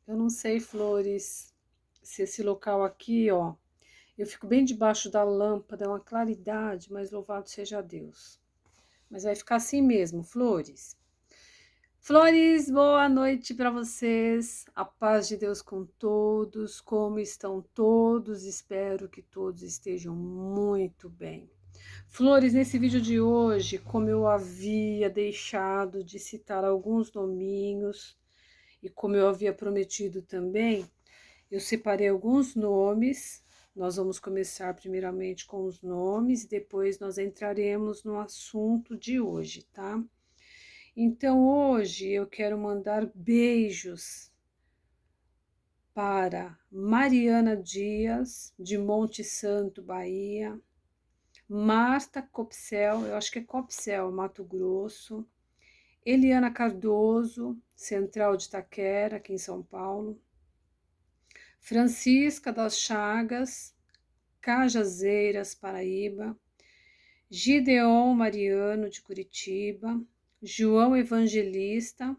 Eu não sei, Flores, se esse local aqui, ó, eu fico bem debaixo da lâmpada, é uma claridade, mas louvado seja Deus. Mas vai ficar assim mesmo, Flores. Flores, boa noite para vocês. A paz de Deus com todos. Como estão todos? Espero que todos estejam muito bem. Flores, nesse vídeo de hoje, como eu havia deixado de citar alguns nominhos e como eu havia prometido também, eu separei alguns nomes. Nós vamos começar primeiramente com os nomes, depois nós entraremos no assunto de hoje, tá? Então, hoje eu quero mandar beijos para Mariana Dias, de Monte Santo, Bahia, Marta Copsel, eu acho que é Copsel, Mato Grosso, Eliana Cardoso, Central de Itaquera, aqui em São Paulo, Francisca das Chagas, Cajazeiras, Paraíba, Gideon Mariano, de Curitiba, João Evangelista,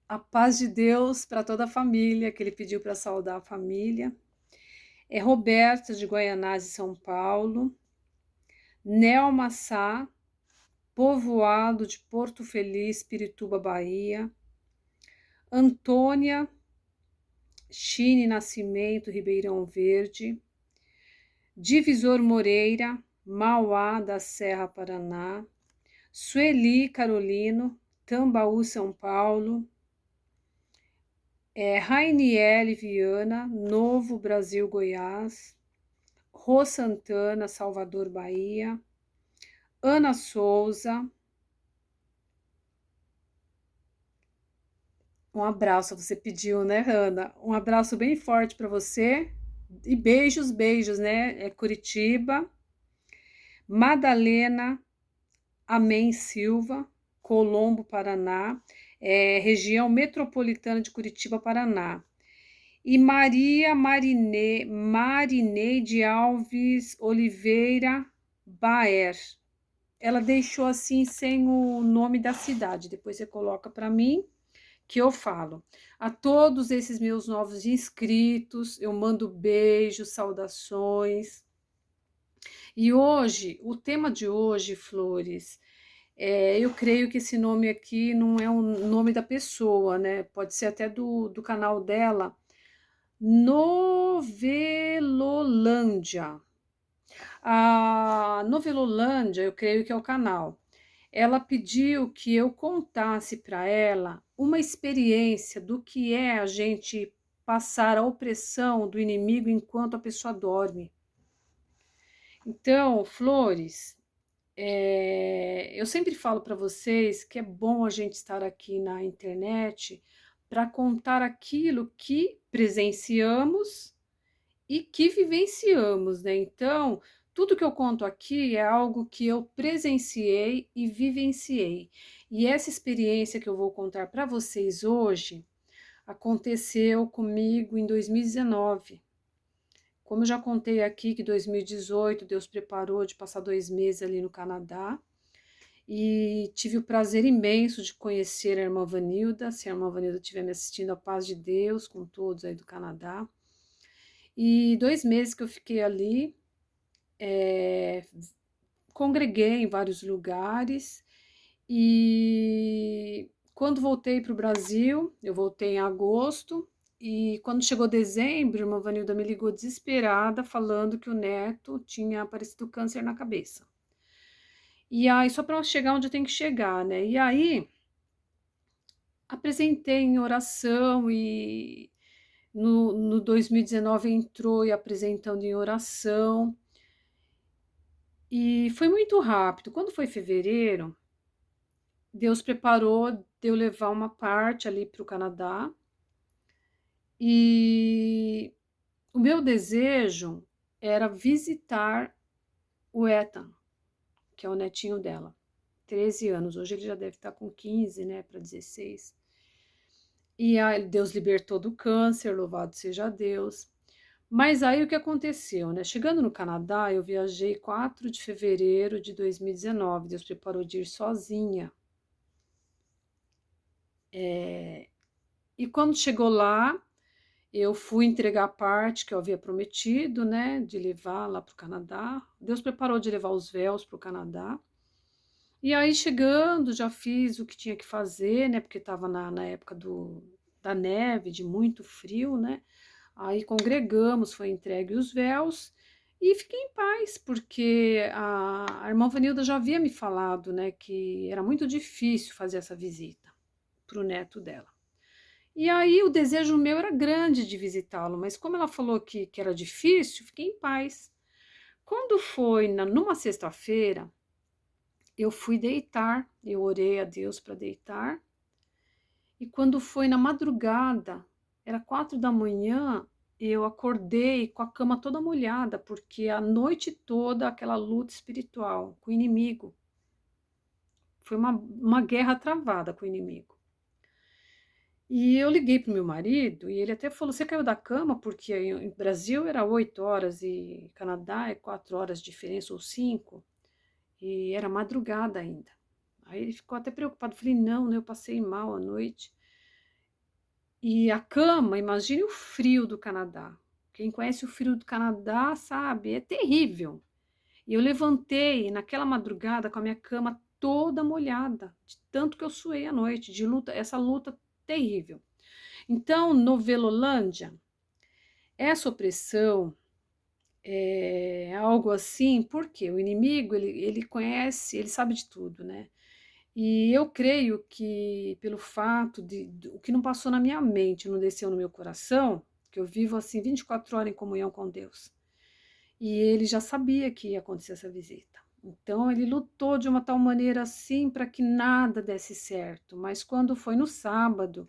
a paz de Deus para toda a família, que ele pediu para saudar a família. É Roberta, de Guaianazes, São Paulo. Nelma Sá, povoado de Porto Feliz, Pirituba, Bahia. Antônia Chine Nascimento, Ribeirão Verde. Divisor Moreira, Mauá da Serra, Paraná. Sueli Carolino, Tambaú, São Paulo. Rainiele Viana, Novo Brasil, Goiás. Rô Santana, Salvador, Bahia. Ana Souza. Um abraço, você pediu, né, Ana? Um abraço bem forte para você. E beijos, beijos, né? É Curitiba. Madalena Amém Silva, Colombo, Paraná. Região metropolitana de Curitiba, Paraná. E Maria Marineide Alves Oliveira Baer. Ela deixou assim sem o nome da cidade. Depois você coloca para mim que eu falo. A todos esses meus novos inscritos, eu mando beijos, saudações. E hoje, o tema de hoje, Flores, eu creio que esse nome aqui não é o nome da pessoa, né? Pode ser até do canal dela, Novelolândia. A Novelolândia, eu creio que é o canal. Ela pediu que eu contasse para ela uma experiência do que é a gente passar a opressão do inimigo enquanto a pessoa dorme. Então, Flores, eu sempre falo para vocês que é bom a gente estar aqui na internet para contar aquilo que presenciamos e que vivenciamos, né? Então, tudo que eu conto aqui é algo que eu presenciei e vivenciei. E essa experiência que eu vou contar para vocês hoje aconteceu comigo em 2019. Como eu já contei aqui que 2018 Deus preparou de passar 2 meses ali no Canadá e tive o prazer imenso de conhecer a irmã Vanilda. Se a irmã Vanilda estiver me assistindo, a paz de Deus com todos aí do Canadá. E 2 meses que eu fiquei ali, congreguei em vários lugares e quando voltei para o Brasil, eu voltei em agosto e quando chegou dezembro, a irmã Vanilda me ligou desesperada falando que o neto tinha aparecido câncer na cabeça. E aí, só para chegar onde eu tenho que chegar, né? E aí, apresentei em oração e no 2019 entrou e apresentando em oração. E foi muito rápido. Quando foi fevereiro, Deus preparou de eu levar uma parte ali para o Canadá. E o meu desejo era visitar o Ethan, que é o netinho dela, 13 anos. Hoje ele já deve estar com 15, né, para 16. E aí Deus libertou do câncer, louvado seja Deus. Mas aí o que aconteceu, né? Chegando no Canadá, eu viajei 4 de fevereiro de 2019. Deus preparou de ir sozinha. E quando chegou lá, eu fui entregar a parte que eu havia prometido, né, de levar lá para o Canadá. Deus preparou de levar os véus para o Canadá. E aí chegando, já fiz o que tinha que fazer, né, porque estava na época da neve, de muito frio, né. Aí congregamos, foi entregue os véus e fiquei em paz, porque a irmã Vanilda já havia me falado, né, que era muito difícil fazer essa visita para o neto dela. E aí o desejo meu era grande de visitá-lo, mas como ela falou que era difícil, fiquei em paz. Quando foi numa sexta-feira, eu fui deitar, eu orei a Deus para deitar, e quando foi na madrugada, era 4 da manhã, eu acordei com a cama toda molhada, porque a noite toda aquela luta espiritual com o inimigo. Foi uma guerra travada com o inimigo. E eu liguei para o meu marido e ele até falou: Você caiu da cama? Porque em Brasil era 8 horas e Canadá é 4 horas de diferença ou 5, e era madrugada ainda. Aí ele ficou até preocupado. Falei: Não, né, eu passei mal à noite. E a cama, imagine o frio do Canadá. Quem conhece o frio do Canadá sabe, é terrível. E eu levantei naquela madrugada com a minha cama toda molhada, de tanto que eu suei à noite, de luta, essa luta terrível. Então, no Velolândia, essa opressão é algo assim, porque o inimigo, ele conhece, ele sabe de tudo, né? E eu creio que pelo fato o que não passou na minha mente, não desceu no meu coração, que eu vivo assim 24 horas em comunhão com Deus. E ele já sabia que ia acontecer essa visita. Então ele lutou de uma tal maneira assim para que nada desse certo. Mas quando foi no sábado,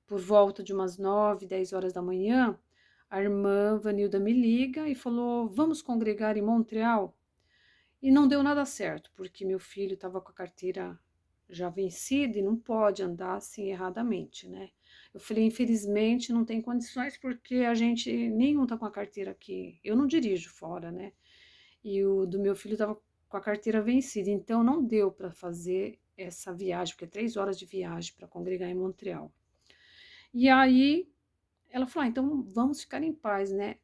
por volta de umas 9, 10 horas da manhã, a irmã Vanilda me liga e falou: Vamos congregar em Montreal? E não deu nada certo, porque meu filho estava com a carteira já vencida e não pode andar assim erradamente, né? Eu falei: Infelizmente não tem condições, porque a gente nenhum tá com a carteira aqui. Eu não dirijo fora, né? E o do meu filho estava com a carteira vencida, então não deu para fazer essa viagem, porque é 3 horas de viagem para congregar em Montreal. E aí ela falou: Então vamos ficar em paz, né?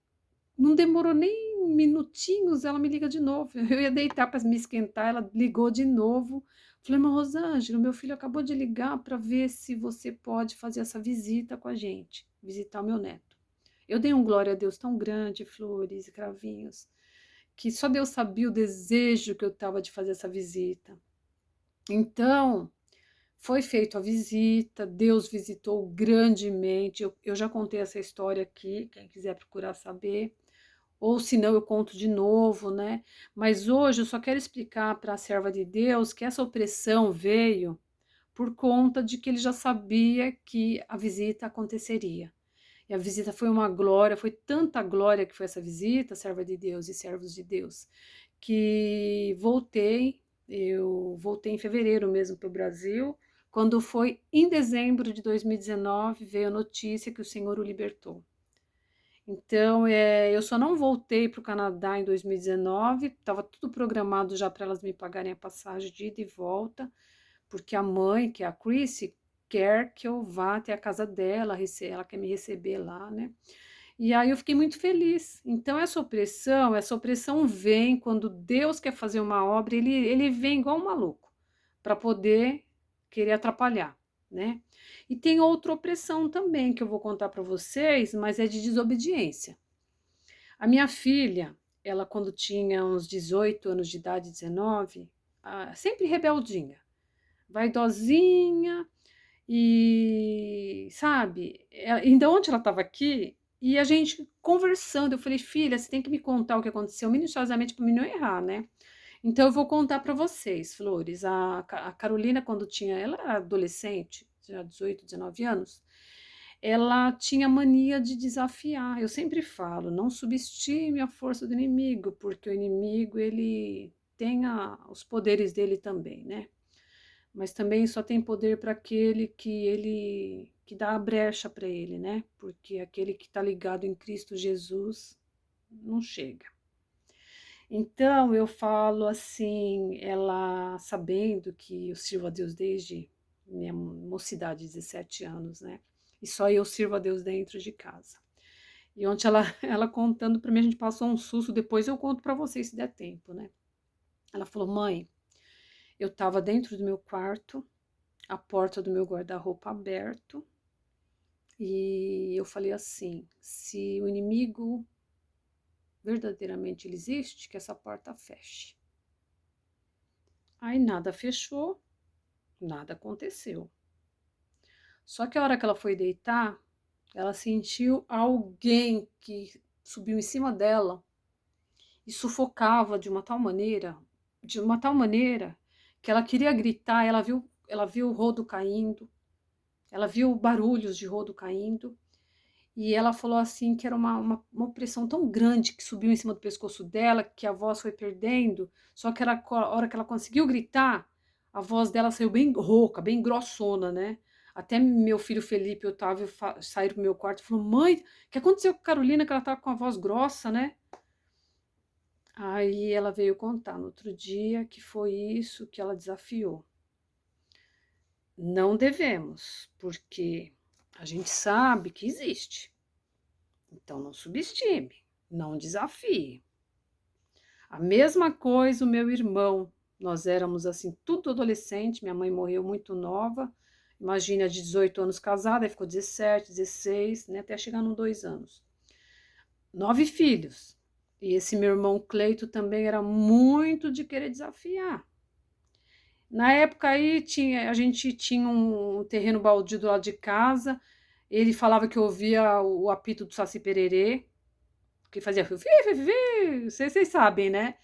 Não demorou nem minutinhos, ela me liga de novo. Eu ia deitar para me esquentar, ela ligou de novo. Falei: Irmã Rosângela, meu filho acabou de ligar para ver se você pode fazer essa visita com a gente, visitar o meu neto. Eu dei um glória a Deus tão grande, flores e cravinhos, que só Deus sabia o desejo que eu estava de fazer essa visita. Então, foi feita a visita, Deus visitou grandemente. Eu já contei essa história aqui, quem quiser procurar saber, ou se não, eu conto de novo, né? Mas hoje eu só quero explicar para a serva de Deus que essa opressão veio por conta de que ele já sabia que a visita aconteceria. E a visita foi uma glória, foi tanta glória que foi essa visita, serva de Deus e servos de Deus, que eu voltei em fevereiro mesmo para o Brasil. Quando foi em dezembro de 2019, veio a notícia que o Senhor o libertou. Então, eu só não voltei para o Canadá em 2019, estava tudo programado já para elas me pagarem a passagem de ida e volta, porque a mãe, que é a Chrissy, quer que eu vá até a casa dela, ela quer me receber lá, né? E aí eu fiquei muito feliz. Então, essa opressão vem quando Deus quer fazer uma obra, ele vem igual um maluco para poder querer atrapalhar, né? E tem outra opressão também que eu vou contar para vocês, mas é de desobediência. A minha filha, ela quando tinha uns 18 anos de idade, 19, sempre rebeldinha, vaidosinha e, sabe, ainda ontem ela estava aqui e a gente conversando, eu falei: Filha, você tem que me contar o que aconteceu minuciosamente para mim não errar, né? Então eu vou contar para vocês, Flores. A Carolina, quando tinha, ela era adolescente, já 18, 19 anos, ela tinha mania de desafiar. Eu sempre falo, não subestime a força do inimigo, porque o inimigo, ele tem os poderes dele também, né? Mas também só tem poder para aquele que dá a brecha para ele, né? Porque aquele que está ligado em Cristo Jesus não chega. Então eu falo assim, ela sabendo que eu sirvo a Deus desde minha mocidade, 17 anos, né? e só eu sirvo a Deus dentro de casa. E ontem ela contando para mim, a gente passou um susto, depois eu conto para vocês se der tempo, né? Ela falou: mãe, eu estava dentro do meu quarto, a porta do meu guarda-roupa aberto, e eu falei assim: se o inimigo verdadeiramente ele existe, que essa porta feche. Aí nada fechou, nada aconteceu. Só que a hora que ela foi deitar, ela sentiu alguém que subiu em cima dela e sufocava de uma tal maneira que ela queria gritar, ela viu o rodo caindo, ela viu barulhos de rodo caindo, e ela falou assim que era uma opressão tão grande que subiu em cima do pescoço dela, que a voz foi perdendo, só que a hora que ela conseguiu gritar, a voz dela saiu bem rouca, bem grossona, né? Até meu filho Felipe e Otávio saíram pro meu quarto e falaram: mãe, o que aconteceu com a Carolina, que ela tá com a voz grossa, né? Aí ela veio contar no outro dia que foi isso que ela desafiou. Não devemos, porque a gente sabe que existe. Então não subestime, não desafie. A mesma coisa o meu irmão. Nós éramos assim, tudo adolescente, minha mãe morreu muito nova. Imagina, de 18 anos casada, aí ficou 17, 16, né, até chegar nos 2 anos. 9 filhos. E esse meu irmão Cleito também era muito de querer desafiar. Na época aí a gente tinha um terreno baldio do lado de casa. Ele falava que ouvia o apito do Saci Pererê, que fazia vocês sabem, né?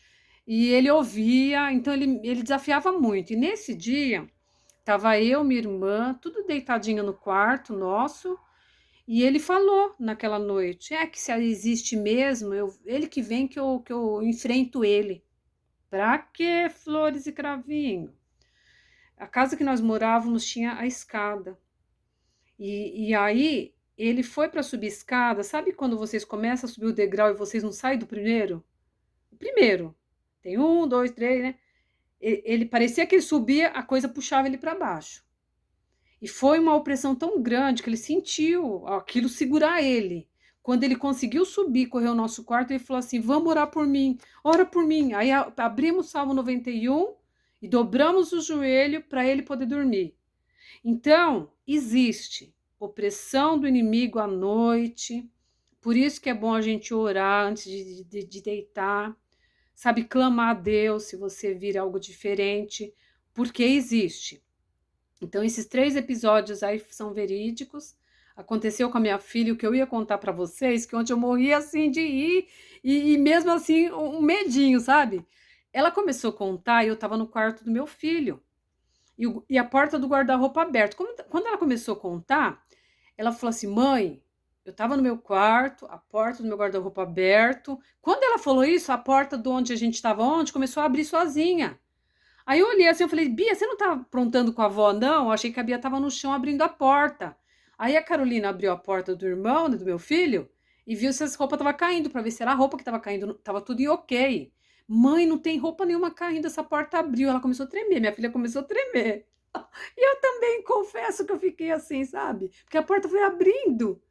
E ele ouvia, então ele desafiava muito. E nesse dia, tava eu, minha irmã, tudo deitadinha no quarto nosso, e ele falou naquela noite: é que se existe mesmo, ele que vem que eu enfrento ele. Pra que flores e cravinho? A casa que nós morávamos tinha a escada. E aí ele foi para subir a escada. Sabe quando vocês começam a subir o degrau e vocês não saem do primeiro? O primeiro. Tem 1, 2, 3, né? Ele parecia que ele subia, a coisa puxava ele para baixo. E foi uma opressão tão grande que ele sentiu aquilo segurar ele. Quando ele conseguiu subir, correu ao nosso quarto, ele falou assim: vamos orar por mim, ora por mim. Aí abrimos o Salmo 91 e dobramos o joelho para ele poder dormir. Então, existe opressão do inimigo à noite, por isso que é bom a gente orar antes de deitar, sabe, clamar a Deus se você vir algo diferente, porque existe. Então, esses 3 episódios aí são verídicos. Aconteceu com a minha filha, o que eu ia contar para vocês, que ontem eu morri assim de ir, e mesmo assim um medinho, sabe? Ela começou a contar e eu estava no quarto do meu filho, e a porta do guarda-roupa aberta. Quando ela começou a contar, ela falou assim: mãe, eu estava no meu quarto, a porta do meu guarda-roupa aberto. Quando ela falou isso, a porta de onde a gente estava ontem começou a abrir sozinha. Aí eu olhei assim, eu falei: Bia, você não tá aprontando com a avó, não? Eu achei que a Bia estava no chão abrindo a porta. Aí a Carolina abriu a porta do irmão, né, do meu filho, e viu se as roupas estavam caindo, para ver se era a roupa que estava caindo. Tava tudo em ok. Mãe, não tem roupa nenhuma caindo, essa porta abriu. Ela começou a tremer, minha filha começou a tremer. E eu também confesso que eu fiquei assim, sabe? Porque a porta foi abrindo.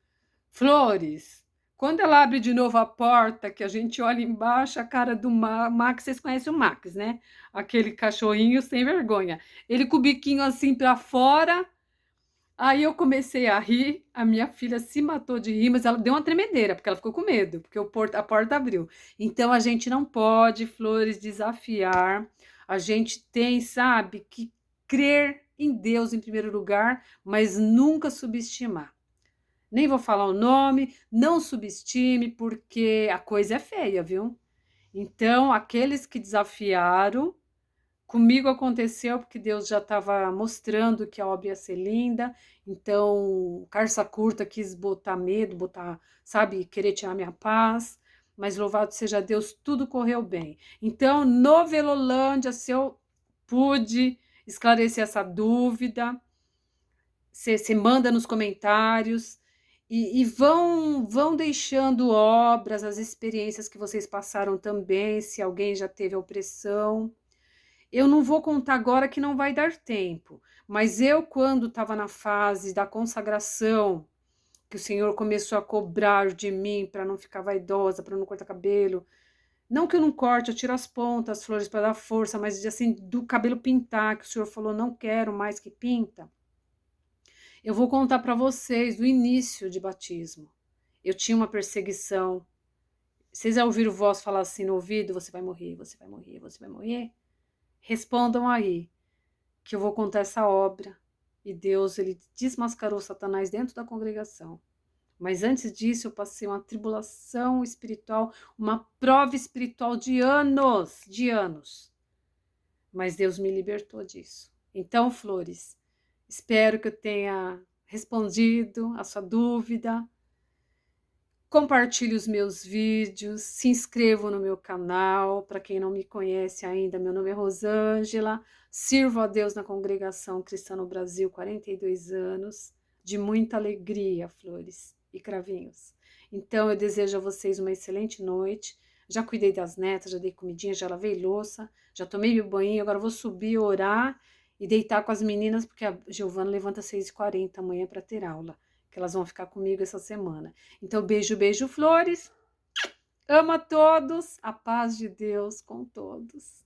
Flores, quando ela abre de novo a porta, que a gente olha embaixo, a cara do Max, vocês conhecem o Max, né? Aquele cachorrinho sem vergonha. Ele com o biquinho assim para fora. Aí eu comecei a rir, a minha filha se matou de rir, mas ela deu uma tremedeira, porque ela ficou com medo, porque a porta abriu. Então a gente não pode, Flores, desafiar. A gente tem, sabe, que crer em Deus em primeiro lugar, mas nunca subestimar. Nem vou falar o nome, não subestime, porque a coisa é feia, viu? Então, aqueles que desafiaram, comigo aconteceu porque Deus já estava mostrando que a obra ia ser linda. Então, Carça Curta quis botar medo, sabe, querer tirar minha paz. Mas louvado seja Deus, tudo correu bem. Então, no Velolândia, se eu pude esclarecer essa dúvida, você manda nos comentários. E vão deixando obras, as experiências que vocês passaram também, se alguém já teve opressão. Eu não vou contar agora que não vai dar tempo, mas eu, quando estava na fase da consagração, que o Senhor começou a cobrar de mim para não ficar vaidosa, para não cortar cabelo. Não que eu não corte, eu tiro as pontas, as flores para dar força, mas assim, do cabelo pintar, que o Senhor falou, não quero mais que pinta. Eu vou contar para vocês do início de batismo. Eu tinha uma perseguição. Vocês já ouviram voz falar assim no ouvido, você vai morrer, você vai morrer, você vai morrer? Respondam aí, que eu vou contar essa obra. E Deus, ele desmascarou Satanás dentro da congregação. Mas antes disso, eu passei uma tribulação espiritual, uma prova espiritual de anos, de anos. Mas Deus me libertou disso. Então, Flores, espero que eu tenha respondido a sua dúvida. Compartilhe os meus vídeos, se inscrevam no meu canal. Para quem não me conhece ainda, meu nome é Rosângela. Sirvo a Deus na Congregação Cristã no Brasil, 42 anos, de muita alegria, Flores e cravinhos. Então, eu desejo a vocês uma excelente noite. Já cuidei das netas, já dei comidinha, já lavei louça, já tomei meu banho. Agora vou subir, orar e deitar com as meninas, porque a Giovana levanta às 6h40 amanhã para ter aula, que elas vão ficar comigo essa semana. Então, beijo, beijo, Flores. Amo a todos. A paz de Deus com todos.